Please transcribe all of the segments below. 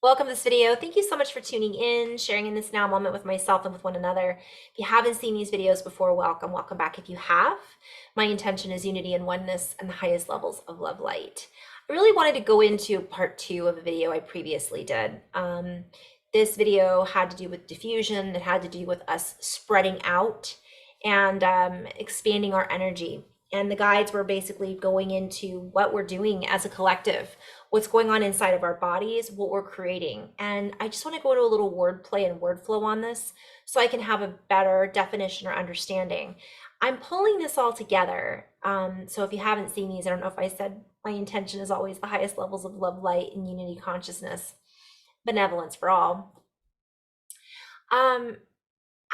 Welcome to this video. Thank you so much for tuning in, sharing in this now moment with myself and with one another. If you haven't seen these videos before, welcome back. If you have, my intention is unity and oneness and the highest levels of love light. I really wanted to go into part 2 of a video I previously did. This video had to do with diffusion. It had to do with us spreading out and expanding our energy. And the guides were basically going into what we're doing as a collective, what's going on inside of our bodies, what we're creating. And I just want to go into a little wordplay and word flow on this so I can have a better definition or understanding. I'm pulling this all together. So if you haven't seen these, I don't know if I said my intention is always the highest levels of love, light, and unity consciousness, benevolence for all.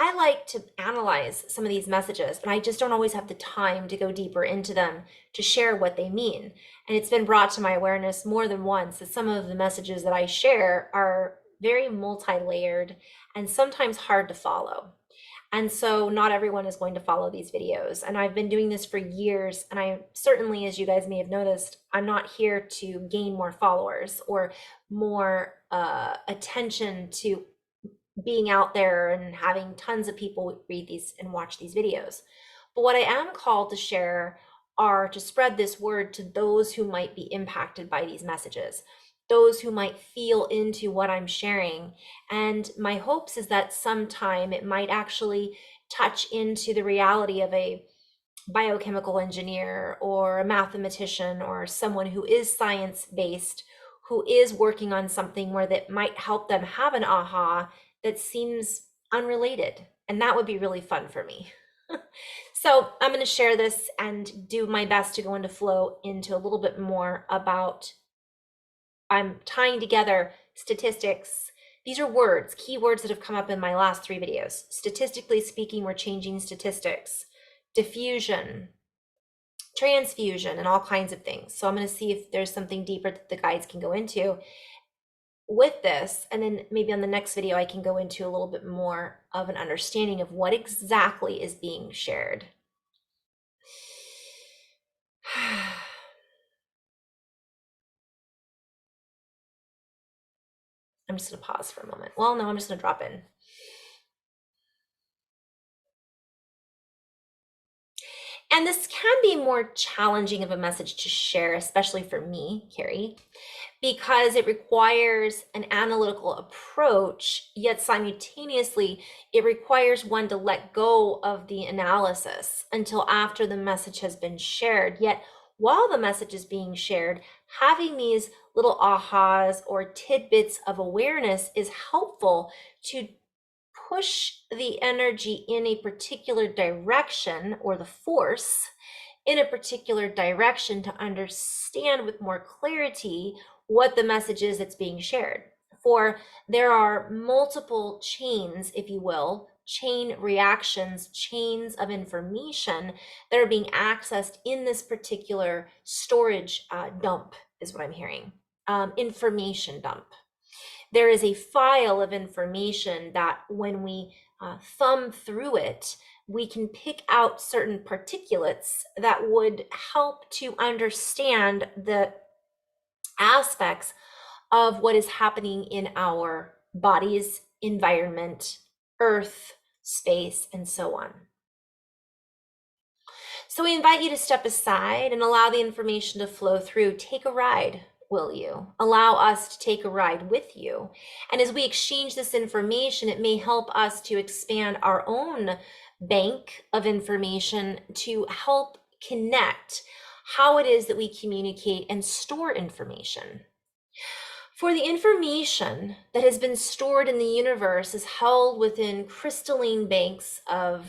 I like to analyze some of these messages, and I just don't always have the time to go deeper into them to share what they mean. And it's been brought to my awareness more than once that some of the messages that I share are very multi-layered and sometimes hard to follow. And so not everyone is going to follow these videos. And I've been doing this for years. And I certainly, as you guys may have noticed, I'm not here to gain more followers or more attention to being out there and having tons of people read these and watch these videos. But what I am called to share are to spread this word to those who might be impacted by these messages, those who might feel into what I'm sharing. And my hopes is that sometime it might actually touch into the reality of a biochemical engineer or a mathematician or someone who is science-based, who is working on something where that might help them have an aha that seems unrelated. And that would be really fun for me. So I'm going to share this and do my best to go into flow into a little bit more about, I'm tying together statistics. These are words, keywords that have come up in my last 3 videos. Statistically speaking, we're changing statistics, diffusion, transfusion, and all kinds of things. So I'm going to see if there's something deeper that the guides can go into with this, and then maybe on the next video I can go into a little bit more of an understanding of what exactly is being shared. I'm just going to pause for a moment. Well, no, I'm just going to drop in. And this can be more challenging of a message to share, especially for me, Carrie, because it requires an analytical approach, yet simultaneously, it requires one to let go of the analysis until after the message has been shared. Yet, while the message is being shared, having these little ahas or tidbits of awareness is helpful to push the energy in a particular direction, or the force in a particular direction, to understand with more clarity what the message is that's being shared. For there are multiple chains, if you will, chain reactions, chains of information that are being accessed in this particular storage dump, is what I'm hearing. Information dump. There is a file of information that when we thumb through it, we can pick out certain particulates that would help to understand the aspects of what is happening in our bodies, environment, earth, space, and so on. So we invite you to step aside and allow the information to flow through. Take a ride, will you? Allow us to take a ride with you. And as we exchange this information, it may help us to expand our own bank of information to help connect how it is that we communicate and store information. For the information that has been stored in the universe is held within crystalline banks of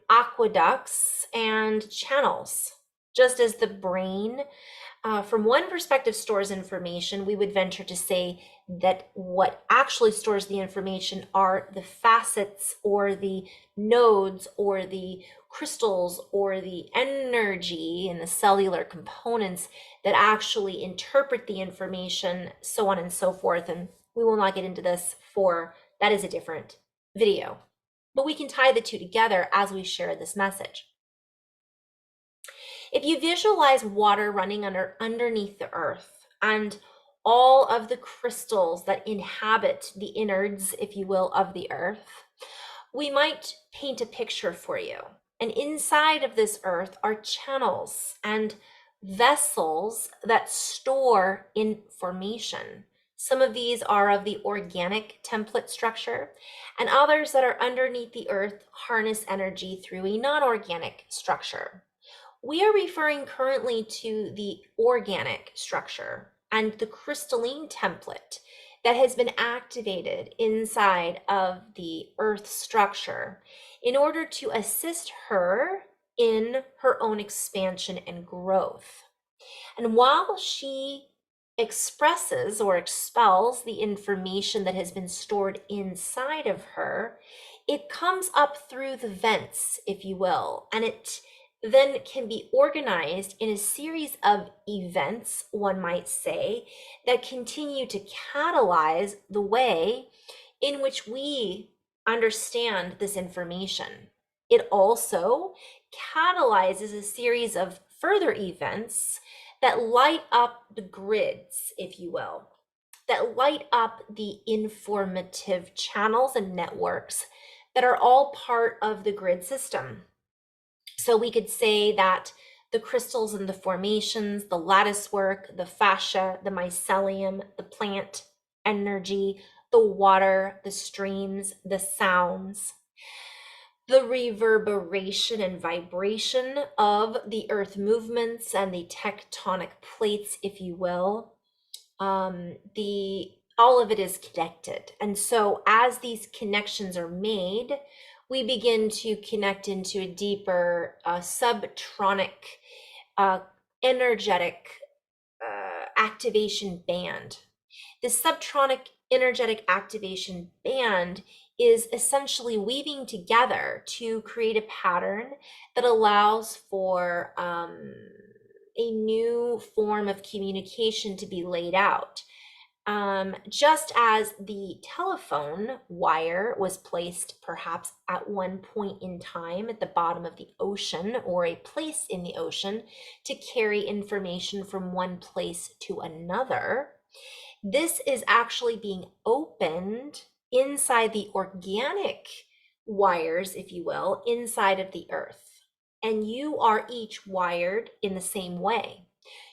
aqueducts and channels. Just as the brain, from one perspective, stores information, we would venture to say that what actually stores the information are the facets or the nodes or the crystals or the energy and the cellular components that actually interpret the information, so on and so forth. And we will not get into this, for that is a different video. But we can tie the two together as we share this message. If you visualize water running underneath the earth, and all of the crystals that inhabit the innards, if you will, of the earth, we might paint a picture for you. And inside of this earth are channels and vessels that store information. Some of these are of the organic template structure, and others that are underneath the earth harness energy through a non-organic structure. We are referring currently to the organic structure and the crystalline template that has been activated inside of the earth structure in order to assist her in her own expansion and growth. And while she expresses or expels the information that has been stored inside of her, it comes up through the vents, if you will, and it then can be organized in a series of events, one might say, that continue to catalyze the way in which we understand this information. It also catalyzes a series of further events that light up the grids, if you will, that light up the informative channels and networks that are all part of the grid system. So we could say that the crystals and the formations, the lattice work, the fascia, the mycelium, the plant energy, the water, the streams, the sounds, the reverberation and vibration of the earth movements and the tectonic plates, if you will, all of it is connected. And so as these connections are made, we begin to connect into a deeper subtronic energetic activation band. The subtronic energetic activation band is essentially weaving together to create a pattern that allows for a new form of communication to be laid out. Just as the telephone wire was placed perhaps at one point in time at the bottom of the ocean or a place in the ocean to carry information from one place to another, this is actually being opened inside the organic wires, if you will, inside of the earth. And you are each wired in the same way.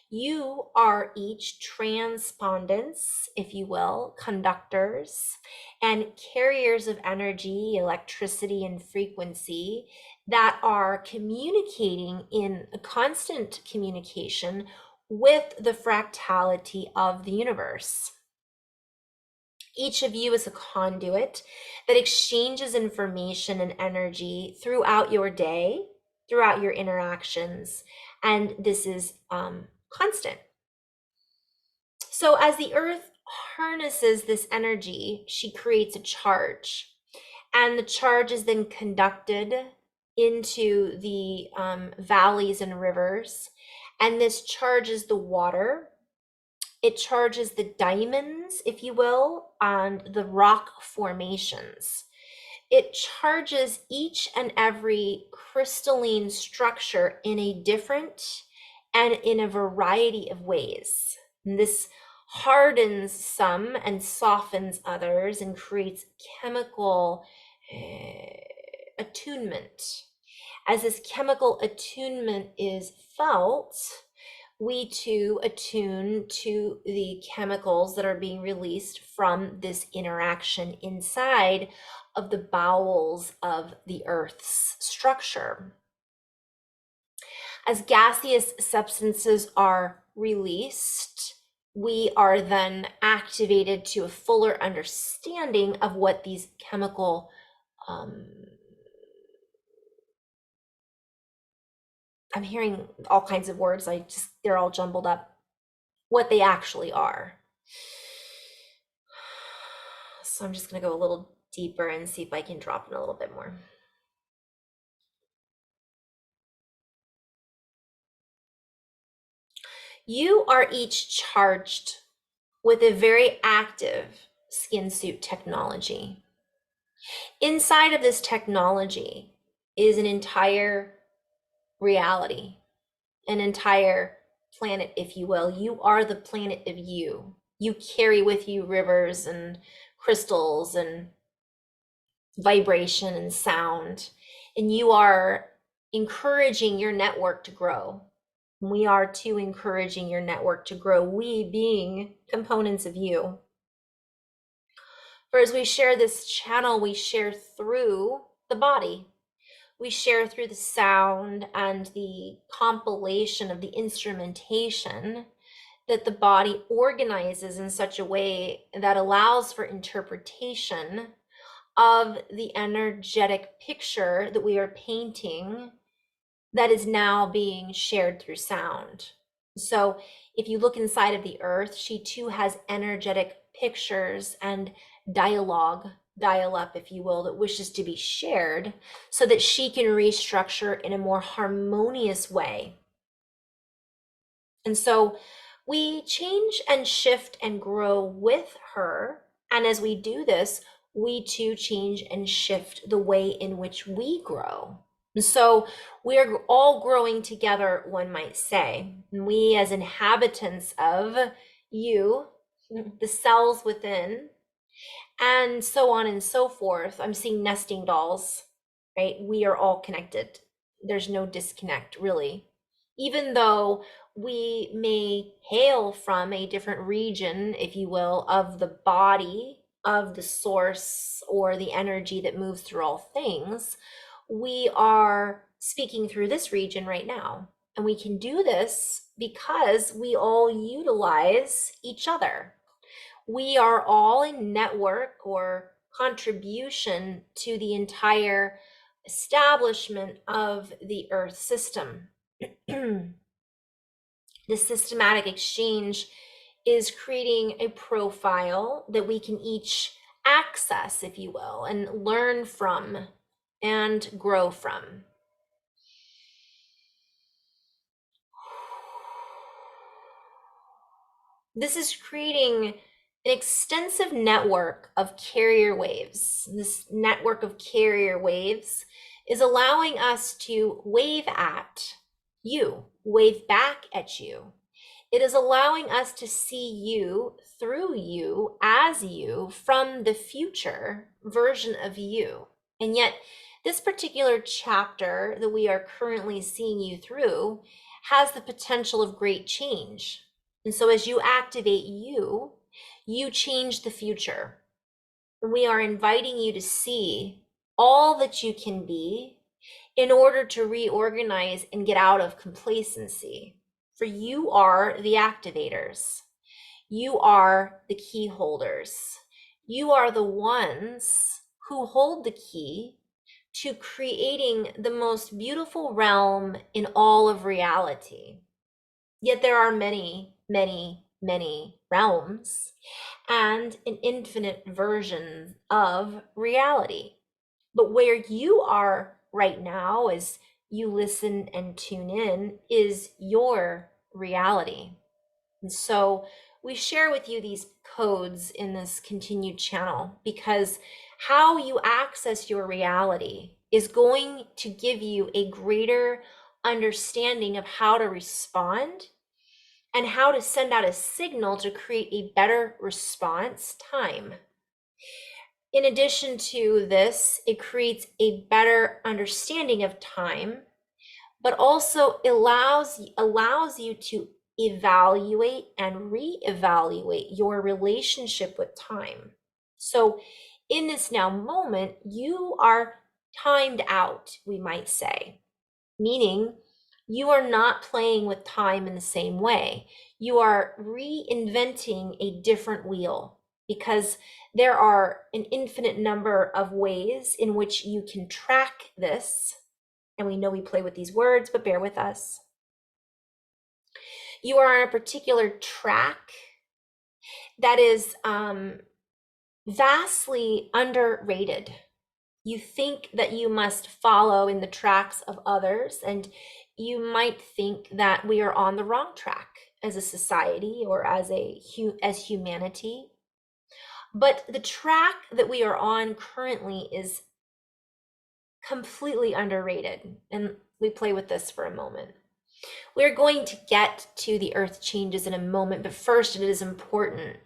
You are each transpondents, if you will, conductors and carriers of energy, electricity, and frequency that are communicating in a constant communication with the fractality of the universe. Each of you is a conduit that exchanges information and energy throughout your day, throughout your interactions, and this is constant. So as the earth harnesses this energy, she creates a charge, and the charge is then conducted into the valleys and rivers, and this charges the water. It charges the diamonds, if you will, and the rock formations. It charges each and every crystalline structure in a different and in a variety of ways. And this hardens some and softens others and creates chemical attunement. As this chemical attunement is felt, we too attune to the chemicals that are being released from this interaction inside of the bowels of the earth's structure. As gaseous substances are released, we are then activated to a fuller understanding of what these chemical I'm hearing all kinds of words. They're all jumbled up. What they actually are. So I'm just going to go a little deeper and see if I can drop in a little bit more. You are each charged with a very active skin suit technology. Inside of this technology is an entire reality, an entire planet, if you will. You are the planet of you. You carry with you rivers and crystals and vibration and sound, and you are encouraging your network to grow. We are too encouraging your network to grow, we being components of you. For as we share this channel, we share through the body. We share through the sound and the compilation of the instrumentation that the body organizes in such a way that allows for interpretation of the energetic picture that we are painting that is now being shared through sound. So if you look inside of the earth, she too has energetic pictures and dialogue, dial up, if you will, that wishes to be shared so that she can restructure in a more harmonious way. And so we change and shift and grow with her. And as we do this, we too change and shift the way in which we grow. And so we are all growing together, one might say. And we, as inhabitants of you, the cells within, and so on and so forth. I'm seeing nesting dolls, right? We are all connected. There's no disconnect, really. Even though we may hail from a different region, if you will, of the body, of the source, or the energy that moves through all things, we are speaking through this region right now. And we can do this because we all utilize each other. We are all in network or contribution to the entire establishment of the Earth system. The systematic exchange is creating a profile that we can each access, if you will, and learn from and grow from. This is creating an extensive network of carrier waves. This network of carrier waves is allowing us to wave at you, wave back at you. It is allowing us to see you through you as you from the future version of you. And yet, this particular chapter that we are currently seeing you through has the potential of great change. And so as you activate you, you change the future. We are inviting you to see all that you can be in order to reorganize and get out of complacency. For you are the activators. You are the key holders. You are the ones who hold the key to creating the most beautiful realm in all of reality. Yet there are many, many, many realms and an infinite version of reality. But where you are right now, as you listen and tune in, is your reality. And so we share with you these codes in this continued channel because how you access your reality is going to give you a greater understanding of how to respond and how to send out a signal to create a better response time. In addition to this, it creates a better understanding of time, but also allows you to evaluate and reevaluate your relationship with time. So in this now moment, you are timed out, we might say, meaning you are not playing with time in the same way. You are reinventing a different wheel because there are an infinite number of ways in which you can track this. And we know we play with these words, but bear with us. You are on a particular track that is vastly underrated. You think that you must follow in the tracks of others, and you might think that we are on the wrong track as a society or as humanity. But the track that we are on currently is completely underrated. And we play with this for a moment. We're going to get to the earth changes in a moment, but first it is important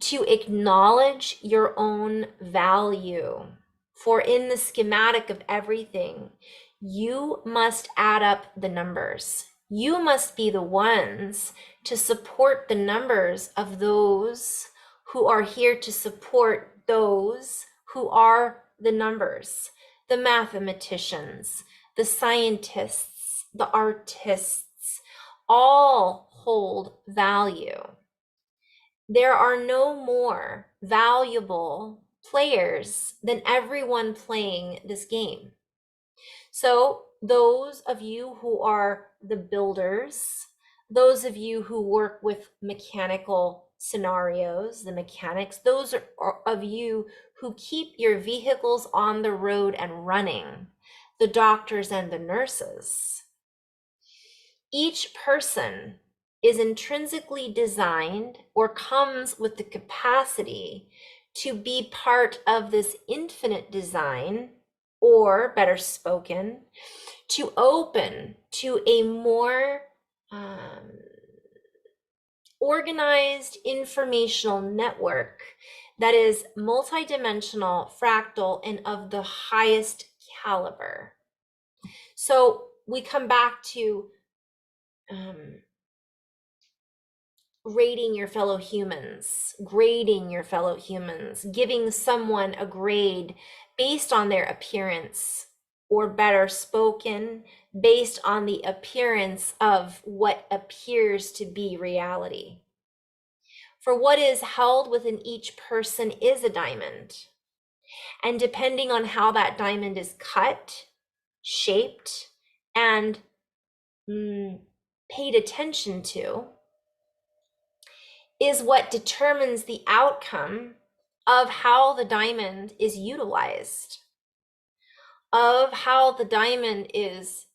to acknowledge your own value. For in the schematic of everything, you must add up the numbers. You must be the ones to support the numbers of those who are here to support those who are the numbers, the mathematicians, the scientists, the artists, all hold value. There are no more valuable players than everyone playing this game. So those of you who are the builders, those of you who work with mechanical scenarios, the mechanics, those of you who keep your vehicles on the road and running, the doctors and the nurses, each person is intrinsically designed or comes with the capacity to be part of this infinite design, or better spoken, to open to a more organized informational network that is multidimensional, fractal, and of the highest caliber. So we come back to rating your fellow humans, grading your fellow humans, giving someone a grade based on their appearance, or better spoken, based on the appearance of what appears to be reality. For what is held within each person is a diamond. And depending on how that diamond is cut, shaped, and paid attention to, is what determines the outcome of how the diamond is utilized, of how the diamond is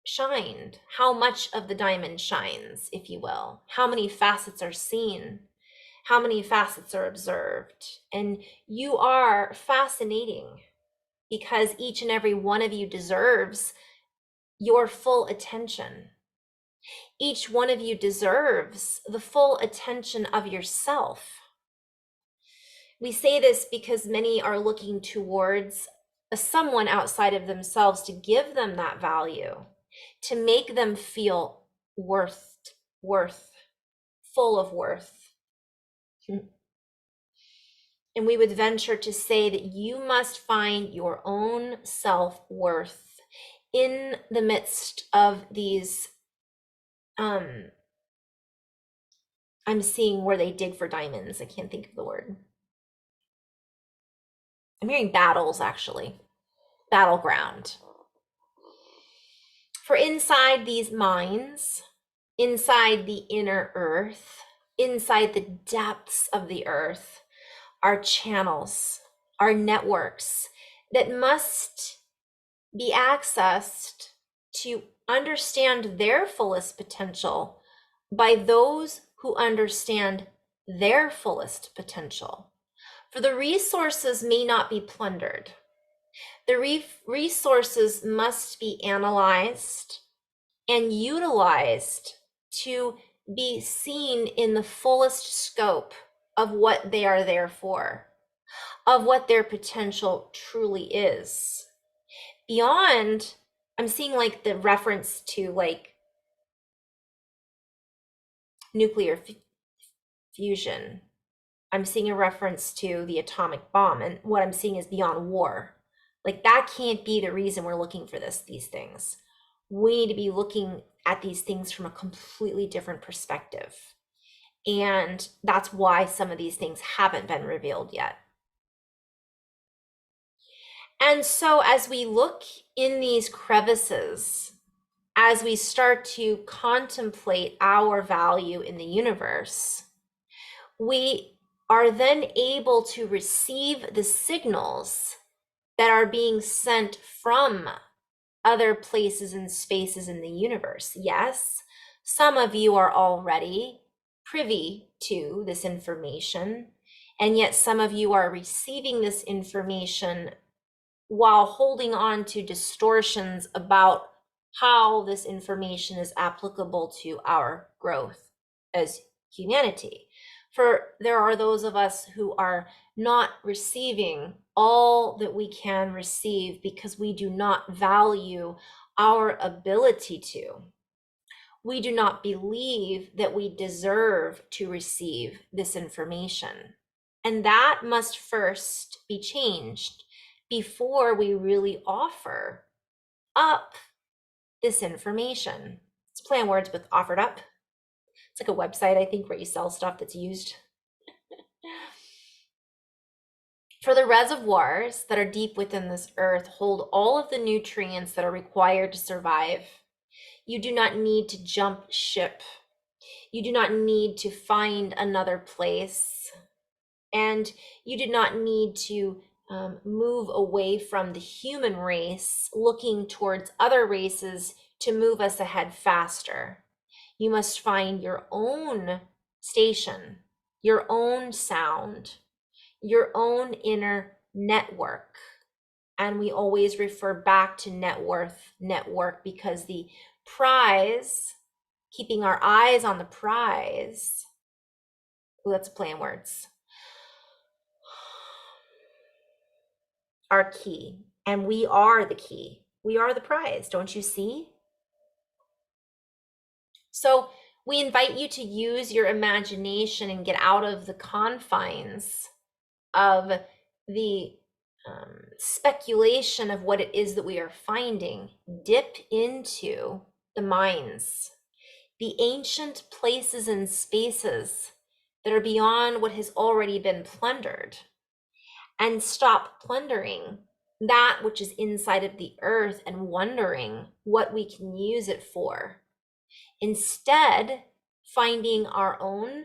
shined, how much of the diamond shines, if you will, how many facets are seen, how many facets are observed. And you are fascinating because each and every one of you deserves your full attention. Each one of you deserves the full attention of yourself. We say this because many are looking towards someone outside of themselves to give them that value, to make them feel worth, full of worth. And we would venture to say that you must find your own self-worth in the midst of these, I'm seeing where they dig for diamonds. I can't think of the word. I'm hearing battles, actually. Battleground. For inside these minds, inside the inner earth, inside the depths of the earth, are channels, are networks that must be accessed to understand their fullest potential by those who understand their fullest potential. For the resources may not be plundered. The resources must be analyzed and utilized to be seen in the fullest scope of what they are there for, of what their potential truly is. Beyond, I'm seeing like the reference to like nuclear fusion. I'm seeing a reference to the atomic bomb, and what I'm seeing is beyond war. Like that can't be the reason we're looking for these things. We need to be looking at these things from a completely different perspective. And that's why some of these things haven't been revealed yet. And so as we look in these crevices, as we start to contemplate our value in the universe, we are then able to receive the signals that are being sent from other places and spaces in the universe. Yes, some of you are already privy to this information, and yet some of you are receiving this information while holding on to distortions about how this information is applicable to our growth as humanity. For there are those of us who are not receiving all that we can receive because we do not value our ability to. We do not believe that we deserve to receive this information. And that must first be changed before we really offer up this information. It's play on words with offered up. It's like a website, I think, where you sell stuff that's used. For the reservoirs that are deep within this earth hold all of the nutrients that are required to survive. You do not need to jump ship. You do not need to find another place. And you do not need to move away from the human race, looking towards other races to move us ahead faster. You must find your own station, your own sound, your own inner network. And we always refer back to network, because the prize, keeping our eyes on the prize, let's play on words, are key. And we are the key. We are the prize, don't you see? So we invite you to use your imagination and get out of the confines of the speculation of what it is that we are finding. Dip into the minds, the ancient places and spaces that are beyond what has already been plundered, and stop plundering that which is inside of the earth and wondering what we can use it for. Instead, finding our own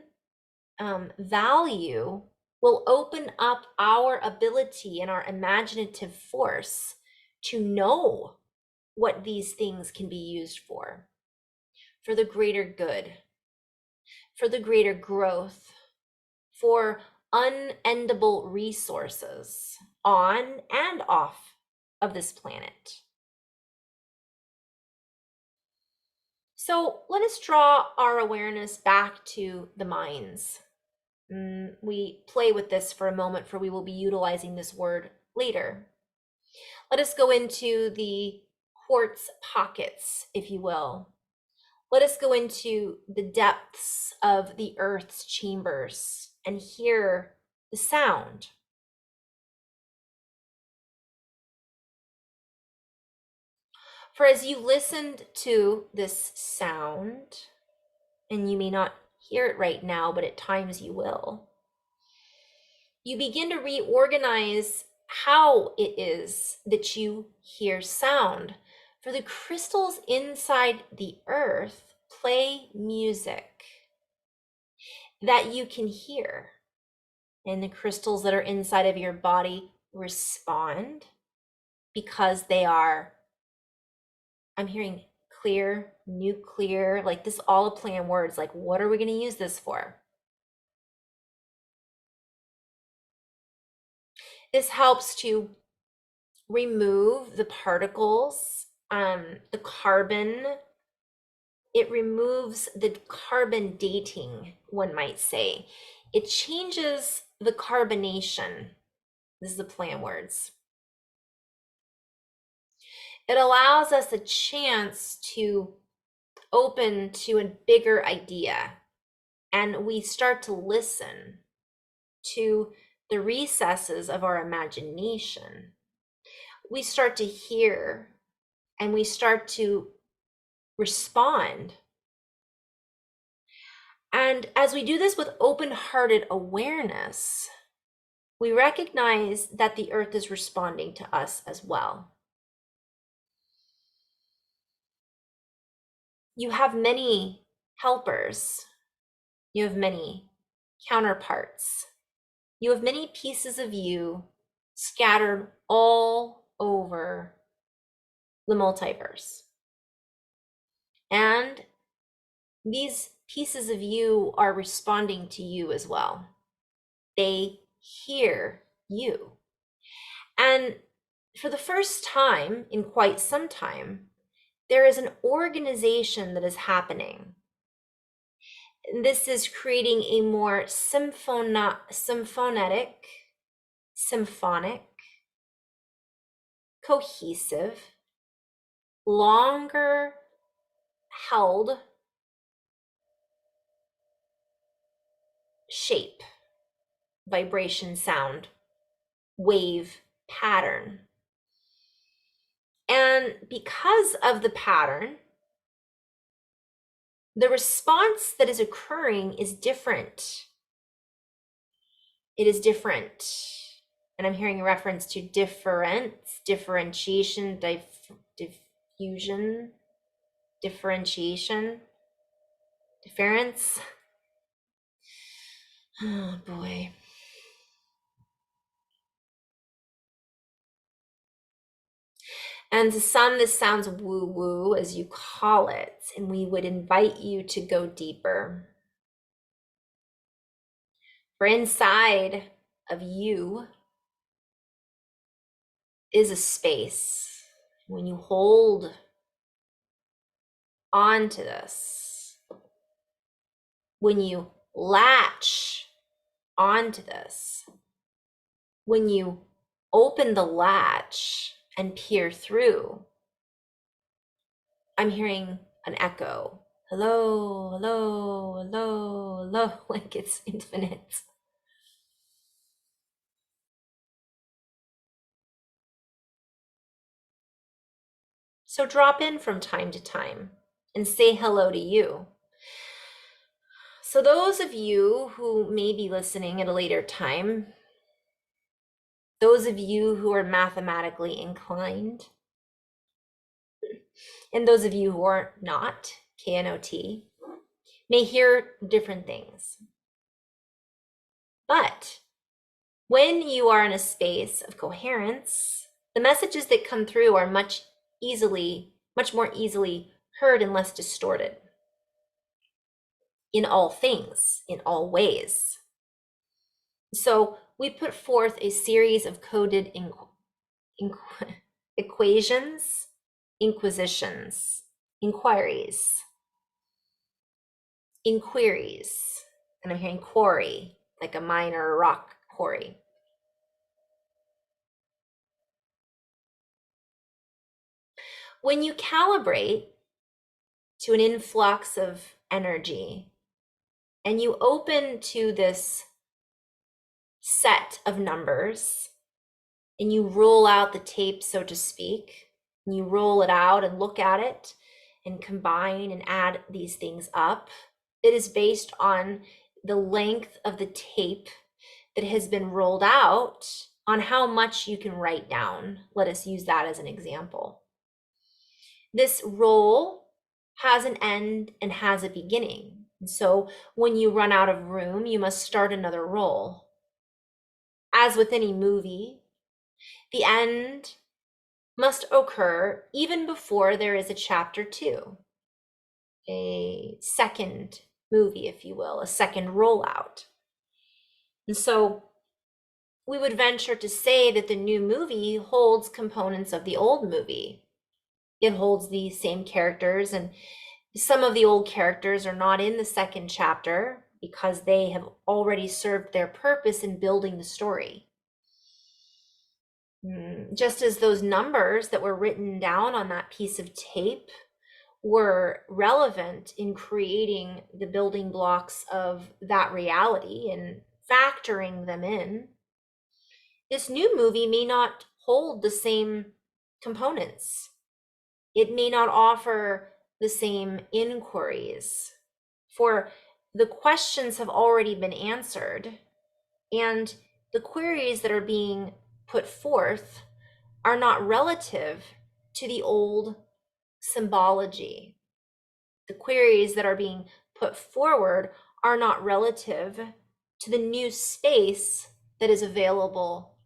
value will open up our ability and our imaginative force to know what these things can be used for the greater good, for the greater growth, for unendable resources on and off of this planet. So let us draw our awareness back to the minds. We play with this for a moment, for we will be utilizing this word later. Let us go into the quartz pockets, if you will. Let us go into the depths of the earth's chambers and hear the sound. For as you listened to this sound, and you may not hear it right now, but at times you will, you begin to reorganize how it is that you hear sound. For the crystals inside the earth play music that you can hear, and the crystals that are inside of your body respond because they are, I'm hearing clear, nuclear, like this, all a play on words. Like, what are we going to use this for? This helps to remove the particles, the carbon. It removes the carbon dating, one might say. It changes the carbonation. This is the play on words. It allows us a chance to open to a bigger idea, and we start to listen to the recesses of our imagination. We start to hear and we start to respond. And as we do this with open-hearted awareness, we recognize that the earth is responding to us as well. You have many helpers. You have many counterparts. You have many pieces of you scattered all over the multiverse. And these pieces of you are responding to you as well. They hear you. And for the first time in quite some time, there is an organization that is happening. This is creating a more symphonic, cohesive, longer held shape, vibration, sound, wave, pattern. And because of the pattern, the response that is occurring is different. It is different. And I'm hearing a reference to difference, differentiation, diffusion, differentiation, difference. Oh boy. And to some, this sounds woo-woo, as you call it, and we would invite you to go deeper. For inside of you is a space. When you hold on to this, when you latch onto this, when you open the latch and peer through, I'm hearing an echo. Hello, hello, hello, hello, like it's infinite. So drop in from time to time and say hello to you. So those of you who may be listening at a later time, those of you who are mathematically inclined, and those of you who are not, KNOT, may hear different things. But when you are in a space of coherence, the messages that come through are much more easily heard and less distorted in all things, in all ways. So we put forth a series of coded equations, inquisitions, inquiries, and I'm hearing quarry, like a mine or a rock quarry. When you calibrate to an influx of energy and you open to this set of numbers and you roll out the tape, so to speak, and you roll it out and look at it and combine and add these things up, it is based on the length of the tape that has been rolled out on how much you can write down. Let us use that as an example. This roll has an end and has a beginning. And so when you run out of room, you must start another roll. As with any movie, the end must occur even before there is a chapter 2, a second movie, if you will, a second rollout. And so we would venture to say that the new movie holds components of the old movie. It holds the same characters, and some of the old characters are not in the second chapter because they have already served their purpose in building the story. Just as those numbers that were written down on that piece of tape were relevant in creating the building blocks of that reality and factoring them in, this new movie may not hold the same components. It may not offer the same inquiries, for the questions have already been answered, and the queries that are being put forth are not relative to the old symbology. The queries that are being put forward are not relative to the new space that is available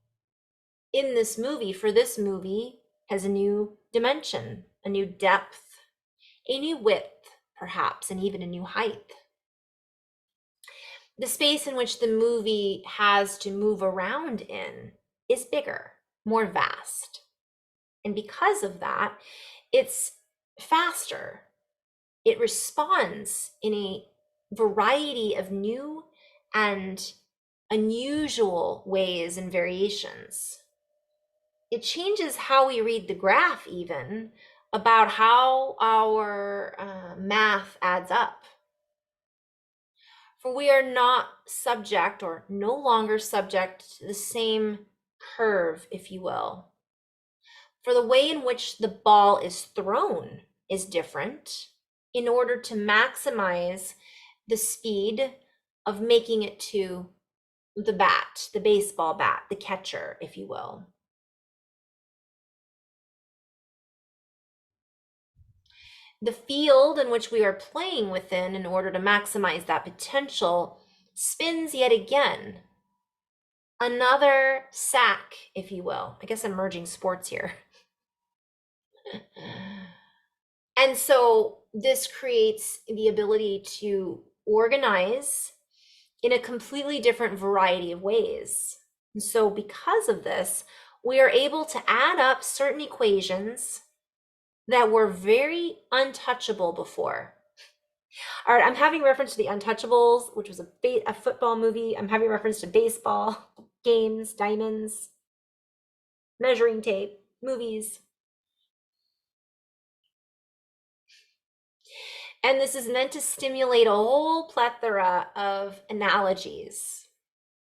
in this movie. For this movie has a new dimension, a new depth, a new width, perhaps, and even a new height. The space in which the movie has to move around in is bigger, more vast. And because of that, its faster. It responds in a variety of new and unusual ways and variations. It changes how we read the graph, even about how our math adds up. For we are not subject, or no longer subject, to the same curve, if you will. For the way in which the ball is thrown is different in order to maximize the speed of making it to the bat, the baseball bat, the catcher, if you will. The field in which we are playing within in order to maximize that potential spins yet again. Another sack, if you will. I guess I'm merging sports here. And so this creates the ability to organize in a completely different variety of ways. And so because of this, we are able to add up certain equations that were very untouchable before. All right, I'm having reference to The Untouchables, which was a football movie. I'm having reference to baseball, games, diamonds, measuring tape, movies. And this is meant to stimulate a whole plethora of analogies,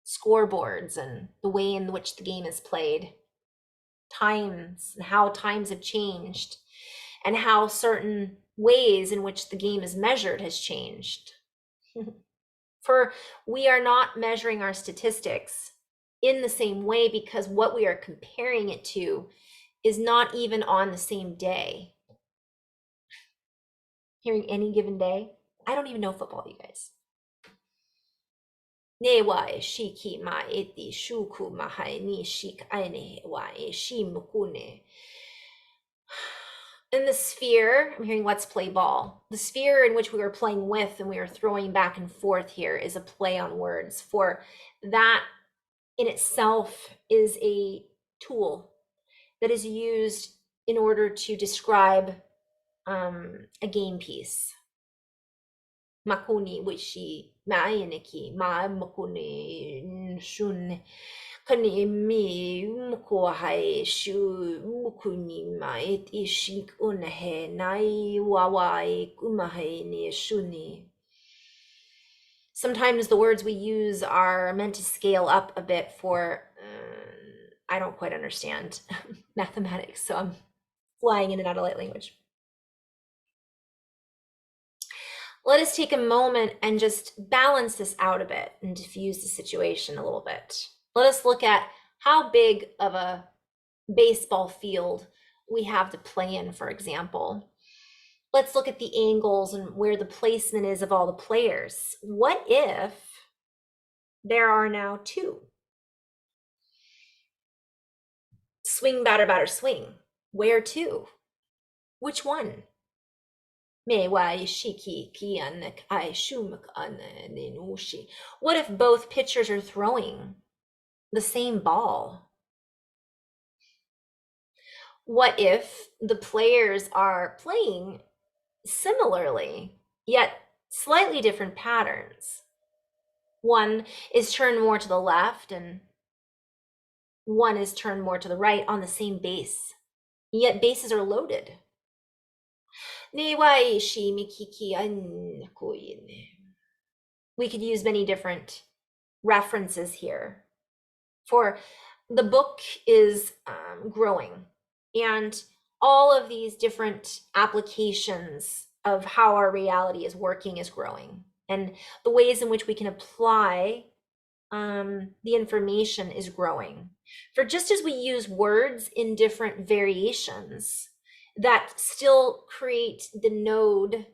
scoreboards, and the way in which the game is played, times, and how times have changed, and how certain ways in which the game is measured has changed. For we are not measuring our statistics in the same way, because what we are comparing it to is not even on the same day. Hearing any given day? I don't even know football, you guys. Ne wai shiki ma eti shuku mahai ni shik aine wai shimukune. In the sphere, I'm hearing let's play ball. The sphere in which we are playing with and we are throwing back and forth here is a play on words. For that in itself is a tool that is used in order to describe a game piece. Makuni wishi ma'iniki ma makuni shun kani mi mko hai shu mukuni ma it ishik unahe nai wawai kumahe ni shuni. Sometimes the words we use are meant to scale up a bit for I don't quite understand mathematics, so I'm flying in and out of light language. Let us take a moment and just balance this out a bit and diffuse the situation a little bit. Let us look at how big of a baseball field we have to play in, for example. Let's look at the angles and where the placement is of all the players. What if there are now two? Swing, batter, swing. Where to? Which one? What if both pitchers are throwing the same ball? What if the players are playing similarly, yet slightly different patterns? One is turned more to the left and one is turned more to the right on the same base, yet bases are loaded. We could use many different references here. For the book is growing, and all of these different applications of how our reality is working is growing, and the ways in which we can apply the information is growing. For just as we use words in different variations that still create the node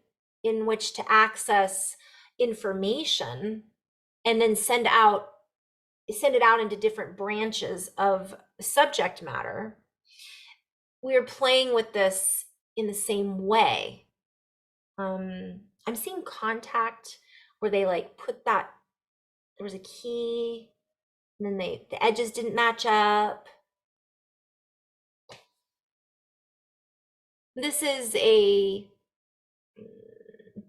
in which to access information and then send it out into different branches of subject matter, we are playing with this in the same way. I'm seeing contact where they like put that, there was a key and then the edges didn't match up. This is a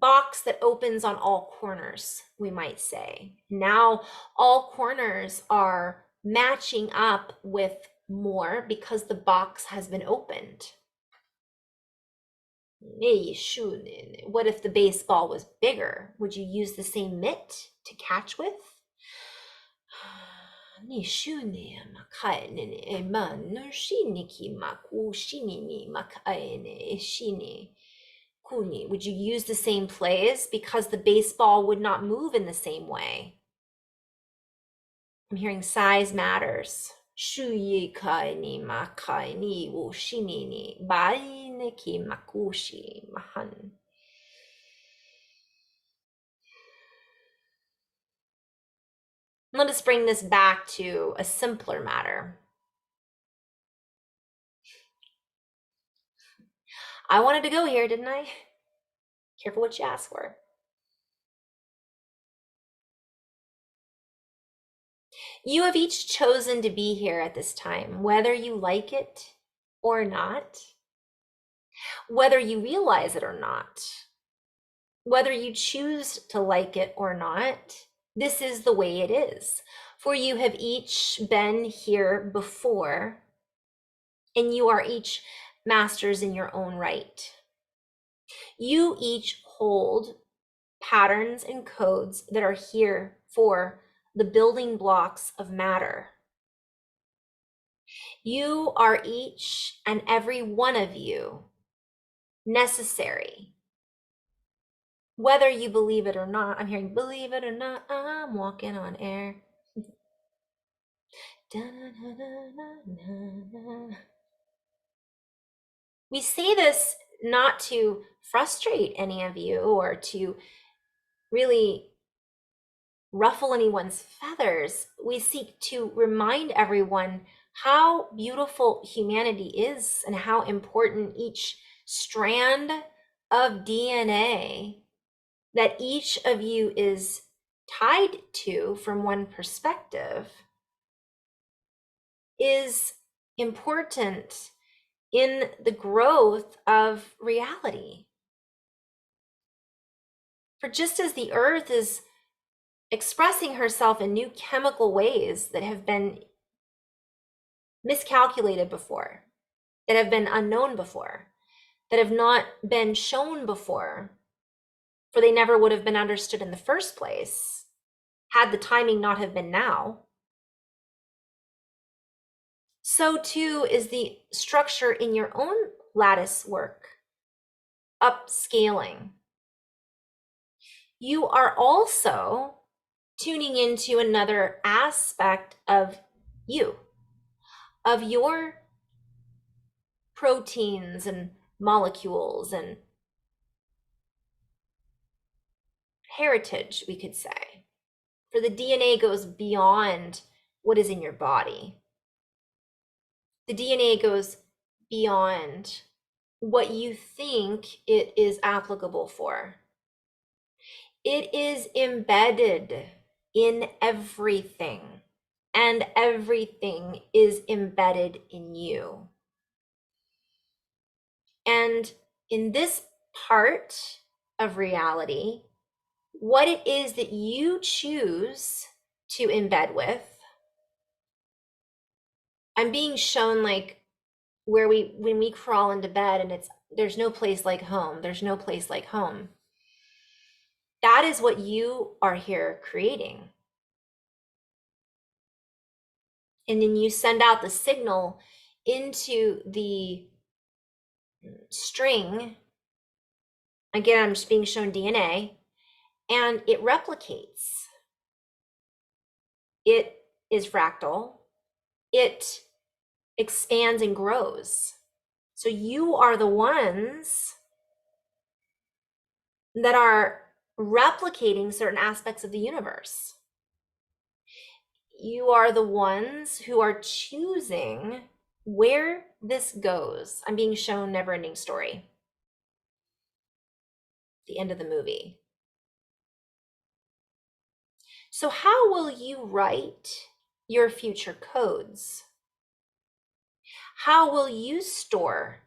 box that opens on all corners, we might say. Now all corners are matching up with more because the box has been opened. What if the baseball was bigger? Would you use the same mitt to catch with? Would you use the same plays because the baseball would not move in the same way? I'm hearing size matters. I'm Let us bring this back to a simpler matter. I wanted to go here, didn't I? Careful what you ask for. You have each chosen to be here at this time, whether you like it or not, whether you realize it or not, whether you choose to like it or not. This is the way it is. For you have each been here before, and you are each masters in your own right. You each hold patterns and codes that are here for the building blocks of matter. You are each and every one of you necessary. Whether you believe it or not, I'm hearing, believe it or not, I'm walking on air. We say this not to frustrate any of you or to really ruffle anyone's feathers. We seek to remind everyone how beautiful humanity is and how important each strand of DNA that each of you is tied to from one perspective is important in the growth of reality. For just as the earth is expressing herself in new chemical ways that have been miscalculated before, that have been unknown before, that have not been shown before, for they never would have been understood in the first place, had the timing not have been now. So too is the structure in your own lattice work, upscaling. You are also tuning into another aspect of you, of your proteins and molecules and heritage, we could say. For the DNA goes beyond what is in your body. The DNA goes beyond what you think it is applicable for. It is embedded in everything, and everything is embedded in you. And in this part of reality, what it is that you choose to embed with, I'm being shown like when we crawl into bed and there's no place like home. There's no place like home. That is what you are here creating. And then you send out the signal into the string. Again, I'm just being shown DNA, and it replicates. It is fractal. It expands and grows. So you are the ones that are replicating certain aspects of the universe. You are the ones who are choosing where this goes. I'm being shown Never Ending Story, the end of the movie. So how will you write your future codes? How will you store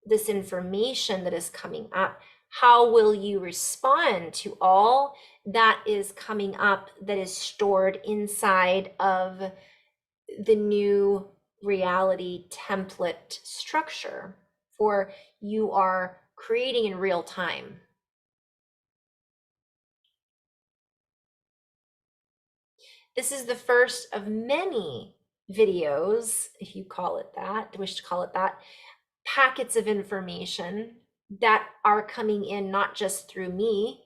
this information that is coming up? How will you respond to all that is coming up that is stored inside of the new reality template structure for you are creating in real time? This is the first of many videos, if you call it that, wish to call it that, packets of information that are coming in not just through me,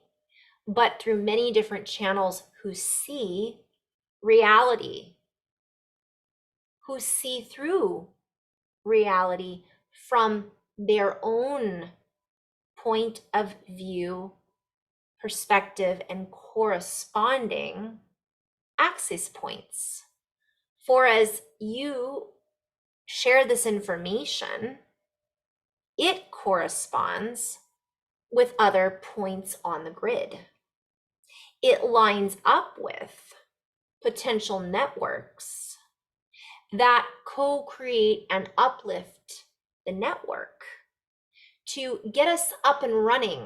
but through many different channels who see reality, who see through reality from their own point of view, perspective, and corresponding access points. For as you share this information, it corresponds with other points on the grid. It lines up with potential networks that co-create and uplift the network to get us up and running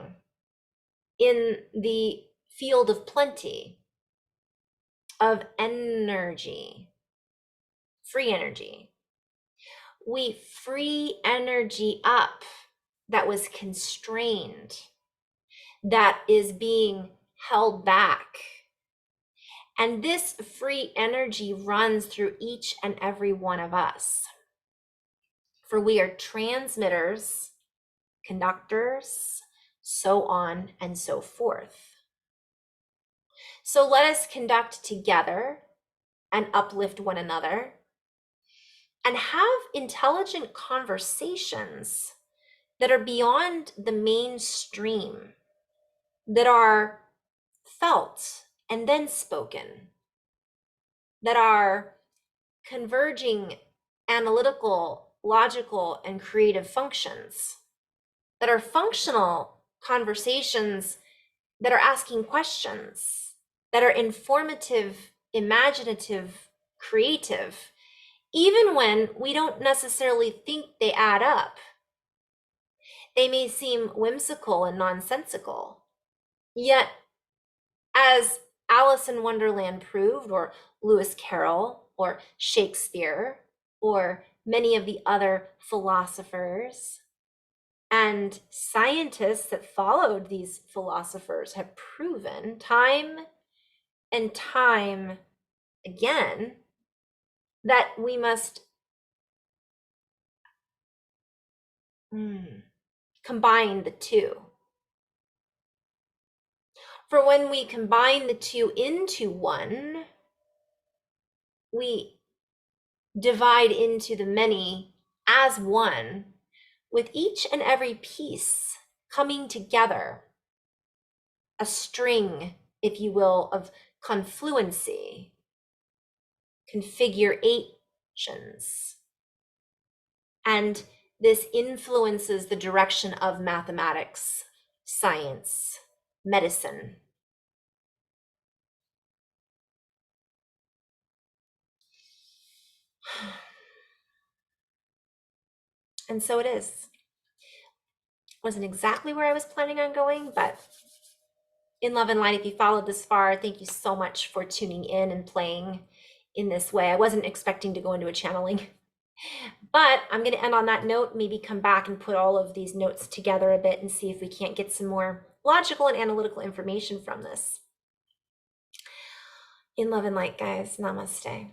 in the field of plenty, of energy, free energy. We free energy up that was constrained, that is being held back. And this free energy runs through each and every one of us. For we are transmitters, conductors, so on and so forth. So let us conduct together and uplift one another and have intelligent conversations that are beyond the mainstream, that are felt and then spoken, that are converging analytical, logical, and creative functions, that are functional conversations that are asking questions, that are informative, imaginative, creative, even when we don't necessarily think they add up. They may seem whimsical and nonsensical, yet as Alice in Wonderland proved, or Lewis Carroll, or Shakespeare, or many of the other philosophers and scientists that followed these philosophers have proven time and time again that we must combine the two. For when we combine the two into one, we divide into the many as one, with each and every piece coming together, a string, if you will, of confluency, configurations. And this influences the direction of mathematics, science, medicine. And so it is. Wasn't exactly where I was planning on going, but in love and light, if you followed this far, thank you so much for tuning in and playing in this way. I wasn't expecting to go into a channeling, but I'm going to end on that note, maybe come back and put all of these notes together a bit and see if we can't get some more logical and analytical information from this. In love and light, guys. Namaste.